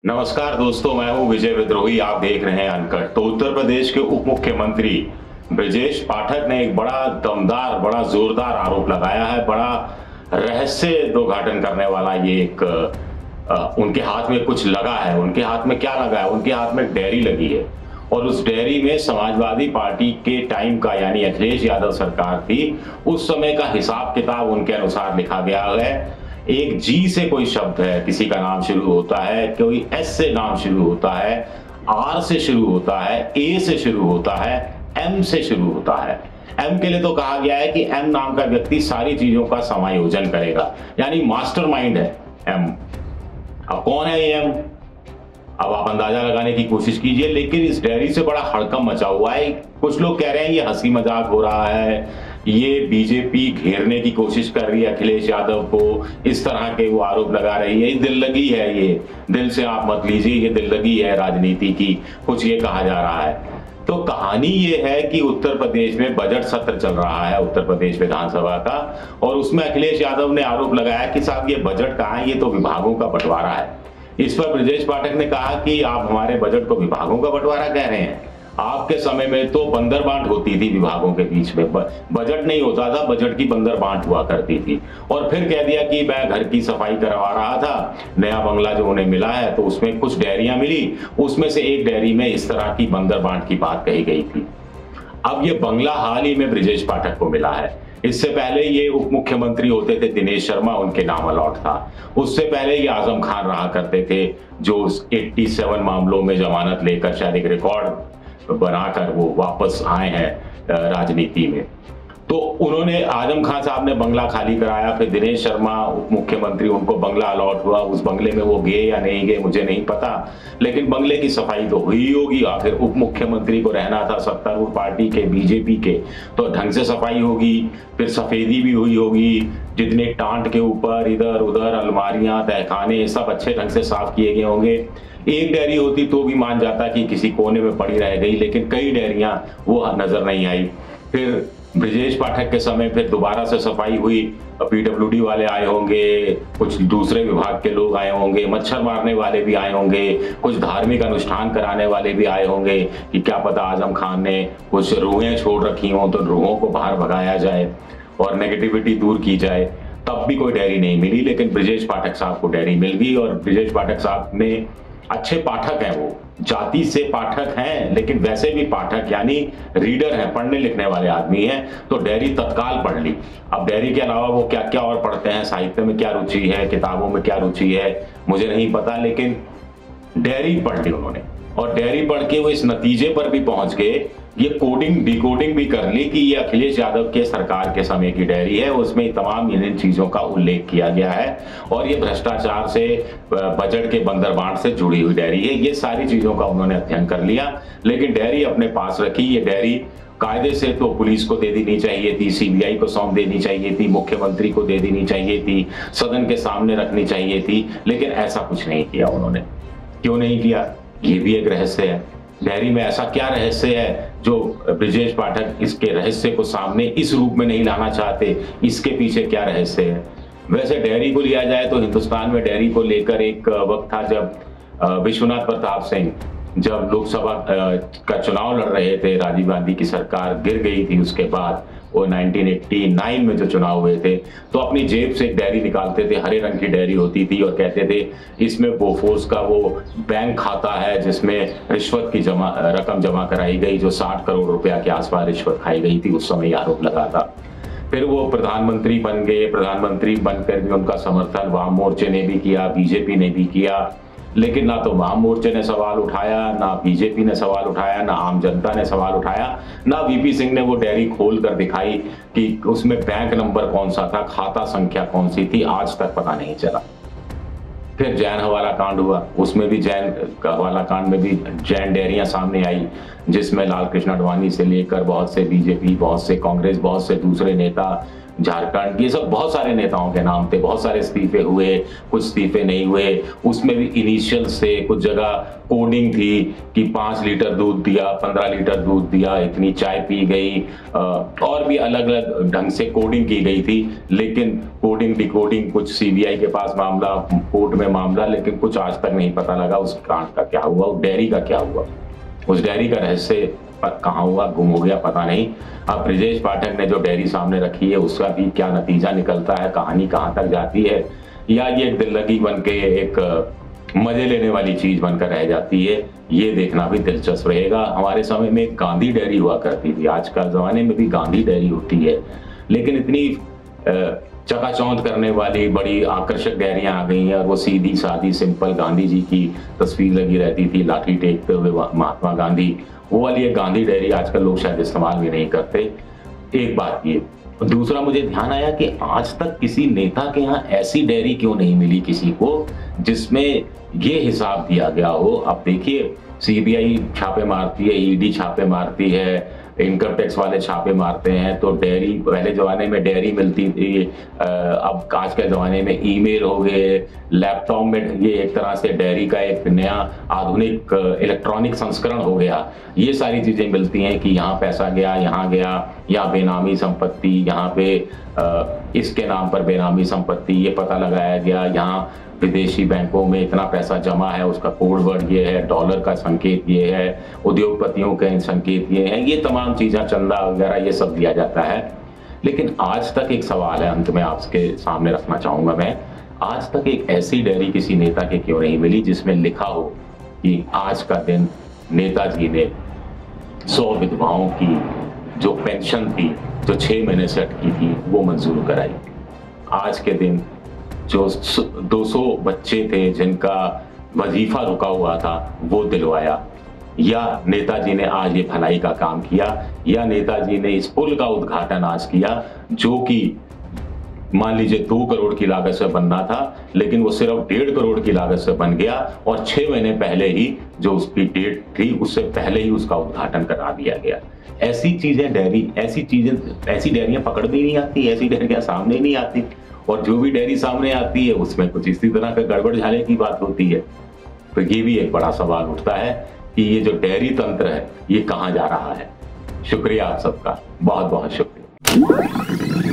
नमस्कार दोस्तों, मैं हूं विजय विद्रोही। आप देख रहे हैं अनकट। तो उत्तर प्रदेश के उप मुख्यमंत्री ब्रजेश पाठक ने एक बड़ा दमदार, बड़ा जोरदार आरोप लगाया है। बड़ा रहस्य उद्घाटन करने वाला ये एक उनके हाथ में कुछ लगा है। उनके हाथ में क्या लगा है? उनके हाथ में एक डायरी लगी है और उस डायरी में समाजवादी पार्टी के टाइम का, यानी अखिलेश यादव सरकार थी, उस समय का हिसाब किताब उनके अनुसार लिखा गया है। एक जी से कोई शब्द है, किसी का नाम शुरू होता है, कोई एस से नाम शुरू होता है, आर से शुरू होता है, ए से शुरू होता है, एम से शुरू होता है। एम के लिए तो कहा गया है कि एम नाम का व्यक्ति सारी चीजों का समायोजन करेगा, यानी मास्टरमाइंड है एम। अब कौन है ये एम? अब आप अंदाजा लगाने की कोशिश कीजिए, लेकिन इस डायरी से बड़ा हड़कंप मचा हुआ है। कुछ लोग कह रहे हैं ये हंसी मजाक हो रहा है, ये बीजेपी घेरने की कोशिश कर रही है अखिलेश यादव को, इस तरह के वो आरोप लगा रही है। दिल लगी है, ये दिल से आप मत लीजिए, ये दिल लगी है राजनीति की, कुछ ये कहा जा रहा है। तो कहानी ये है कि उत्तर प्रदेश में बजट सत्र चल रहा है, उत्तर प्रदेश विधानसभा का, और उसमें अखिलेश यादव ने आरोप लगाया कि साहब ये बजट कहाँ है, ये तो विभागों का बंटवारा है। इस पर ब्रजेश पाठक ने कहा कि आप हमारे बजट को विभागों का बंटवारा कह रहे हैं। आपके समय में तो बंदर बांट होती थी विभागों के बीच में, बजट नहीं होता था, बजट की बंदर बांट हुआ करती थी। और फिर कह दिया कि मैं घर की सफाई करवा रहा था, नया बंगला जो उन्हें मिला है तो उसमें कुछ डायरियां मिली, उसमें से एक डायरी में इस तरह की बंदर बांट की बात कही गई थी। अब ये बंगला हाल ही में ब्रजेश पाठक को मिला है। इससे पहले ये उप मुख्यमंत्री होते थे दिनेश शर्मा, उनके नाम अलॉट था। उससे पहले ये आजम खान रहा करते थे, जो 87 मामलों में जमानत लेकर शायद एक रिकॉर्ड बनाकर वो वापस आए हैं राजनीति में। तो उन्होंने, आजम खान साहब ने बंगला खाली कराया, फिर दिनेश शर्मा उप मुख्यमंत्री, उनको बंगला अलॉट हुआ। उस बंगले में वो गए या नहीं गए मुझे नहीं पता, लेकिन बंगले की सफाई तो हुई होगी। आखिर उप मुख्यमंत्री को रहना था सत्तारूढ़ पार्टी के, बीजेपी के, तो ढंग से सफाई होगी, फिर सफेदी भी हुई होगी। जितने टांट के ऊपर इधर उधर अलमारियां, तहखाने, सब अच्छे ढंग से साफ किए गए होंगे। एक डायरी होती तो भी मान जाता कि किसी कोने में पड़ी रह गई, लेकिन कई डायरियां वो नजर नहीं आई। फिर ब्रजेश पाठक के समय फिर दोबारा से सफाई हुई, पीडब्ल्यूडी वाले आए होंगे, कुछ दूसरे विभाग के लोग आए होंगे, मच्छर मारने वाले भी आए होंगे, कुछ धार्मिक अनुष्ठान कराने वाले भी आए होंगे कि क्या पता आजम खान ने कुछ रूहें छोड़ रखी हों तो रूहों को बाहर भगाया जाए और नेगेटिविटी दूर की जाए। तब भी कोई डायरी नहीं मिली, लेकिन ब्रजेश पाठक साहब को डायरी मिल गई। और ब्रजेश पाठक साहब ने, अच्छे पाठक हैं, वो जाति से पाठक हैं, लेकिन वैसे भी पाठक यानी रीडर हैं, पढ़ने लिखने वाले आदमी हैं, तो डायरी तत्काल पढ़ ली। अब डायरी के अलावा वो क्या क्या और पढ़ते हैं, साहित्य में क्या रुचि है, किताबों में क्या रुचि है, मुझे नहीं पता, लेकिन डायरी पढ़ ली उन्होंने। और डायरी पढ़ के वो इस नतीजे पर भी पहुंच गए, ये कोडिंग डिकोडिंग भी कर ली कि ये अखिलेश यादव के सरकार के समय की डायरी है, उसमें तमाम इन चीजों का उल्लेख किया गया है और ये भ्रष्टाचार से, बजट के बंदरबांट से जुड़ी हुई डायरी है। ये सारी चीजों का उन्होंने अध्ययन कर लिया, लेकिन डायरी अपने पास रखी। ये डायरी कायदे से तो पुलिस को दे देनी चाहिए थी, सीबीआई को सौंप देनी चाहिए थी, मुख्यमंत्री को दे देनी चाहिए थी, सदन के सामने रखनी चाहिए थी, लेकिन ऐसा कुछ नहीं किया उन्होंने। क्यों नहीं किया, ये भी एक रहस्य है। डायरी में ऐसा क्या रहस्य है जो ब्रजेश पाठक इसके रहस्य को सामने इस रूप में नहीं लाना चाहते? इसके पीछे क्या रहस्य है? वैसे डायरी को लिया जाए तो हिंदुस्तान में डायरी को लेकर एक वक्त था जब विश्वनाथ प्रताप सिंह जब लोकसभा का चुनाव लड़ रहे थे, राजीव गांधी की सरकार गिर गई थी, उसके बाद वो 1989 में जो चुनाव हुए थे, तो अपनी जेब से एक डायरी निकालते थे, हरे रंग की डायरी होती थी, और कहते थे इसमें बोफोर्स का वो बैंक खाता है जिसमें रिश्वत की रकम जमा कराई गई, जो 60 करोड़ रुपया के आसपास रिश्वत खाई गई थी। उस समय आरोप लगा था। फिर वो प्रधानमंत्री बन गए, प्रधानमंत्री बनकर भी उनका समर्थन वाम मोर्चे ने भी किया, बीजेपी ने भी किया, लेकिन ना तो वाम मोर्चे ने सवाल उठाया, ना बीजेपी ने सवाल उठाया, ना आम जनता ने सवाल उठाया, ना वीपी सिंह ने वो डायरी खोल कर दिखाई कि उसमें बैंक नंबर कौन सा था, खाता संख्या कौन सी थी, आज तक पता नहीं चला। फिर जैन हवाला कांड हुआ, उसमें भी जैन हवाला कांड में भी जैन डायरियां सामने आई, जिसमें लाल कृष्ण आडवाणी से लेकर बहुत से बीजेपी, बहुत से कांग्रेस, बहुत से दूसरे नेता झारखंड, ये सब बहुत सारे नेताओं के नाम थे, बहुत सारे इस्तीफे हुए, कुछ इस्तीफे नहीं हुए। उसमें भी इनिशियल्स थे, कुछ जगह कोडिंग थी कि 5 लीटर दूध दिया, 15 लीटर दूध दिया, इतनी चाय पी गई, और भी अलग अलग ढंग से कोडिंग की गई थी। लेकिन कोडिंग डिकोडिंग, कुछ सीबीआई के पास मामला, कोर्ट में मामला, लेकिन कुछ आज तक नहीं पता लगा उस कांड का क्या हुआ, उस डेयरी का क्या हुआ, उस डेयरी का रहस्य कहाँ हुआ, गुम हो गया, पता नहीं। अब ब्रजेश पाठक ने जो डेयरी सामने रखी है उसका भी क्या नतीजा निकलता है, कहानी कहाँ तक जाती है, या ये एक दिल लगी बन के एक मजे लेने वाली चीज बनकर रह जाती है, ये देखना भी दिलचस्प रहेगा। हमारे समय में एक गांधी डेयरी हुआ करती थी, आजकल जमाने में भी गांधी डेयरी होती है, लेकिन इतनी चकाचौंध करने वाली बड़ी आकर्षक डेयरियां आ गई हैं, और वो सीधी सादी सिंपल गांधी जी की तस्वीर लगी रहती थी लाठी टेकते हुए महात्मा गांधी, वो वाली एक गांधी डेयरी आजकल लोग शायद इस्तेमाल भी नहीं करते। एक बात ये, दूसरा मुझे ध्यान आया कि आज तक किसी नेता के यहाँ ऐसी डेयरी क्यों नहीं मिली किसी को जिसमें ये हिसाब दिया गया हो। अब देखिए, सीबीआई छापे मारती है, ईडी छापे मारती है, इनकम टैक्स वाले छापे मारते हैं, तो डेयरी, पहले जमाने में डेयरी मिलती थी, अब आज के जमाने में ईमेल हो गए, लैपटॉप में ये एक तरह से डेयरी का एक नया आधुनिक इलेक्ट्रॉनिक संस्करण हो गया। ये सारी चीजें मिलती हैं कि यहाँ पैसा गया, यहाँ बेनामी संपत्ति, यहाँ पे इसके नाम पर बेनामी संपत्ति, ये पता लगाया गया, यहाँ विदेशी बैंकों में इतना पैसा जमा है, उसका कोड वर्ड ये है, डॉलर का संकेत ये है, उद्योगपतियों के संकेत ये है, ये तमाम चीजें, चंदा वगैरह ये सब दिया जाता है। लेकिन आज तक एक सवाल है, अंत में आपके सामने रखना चाहूंगा मैं, आज तक एक ऐसी डायरी किसी नेता के क्यों नहीं मिली जिसमें लिखा हो कि आज का दिन नेताजी ने 100 विधवाओं की जो पेंशन थी, जो 6 महीने से अटकी थी, वो मंजूर कराई। आज के दिन जो 200 बच्चे थे जिनका वजीफा रुका हुआ था, वो दिलवाया। या नेताजी ने आज ये भलाई का काम किया, या नेताजी ने इस पुल का उद्घाटन आज किया जो कि मान लीजिए 2 करोड़ की लागत से बनना था, लेकिन वो सिर्फ 1.5 करोड़ की लागत से बन गया, और 6 महीने पहले ही जो उसकी डेट थी उससे पहले ही उसका उद्घाटन करा दिया गया। ऐसी चीजें ऐसी डेयरियां पकड़ भी नहीं आती, ऐसी डेयरियां सामने नहीं आती, और जो भी डेयरी सामने आती है उसमें कुछ इसी तरह का गड़बड़ झाले की बात होती है। तो ये भी एक बड़ा सवाल उठता है कि ये जो डेयरी तंत्र है ये कहाँ जा रहा है। शुक्रिया आप सबका, बहुत बहुत शुक्रिया।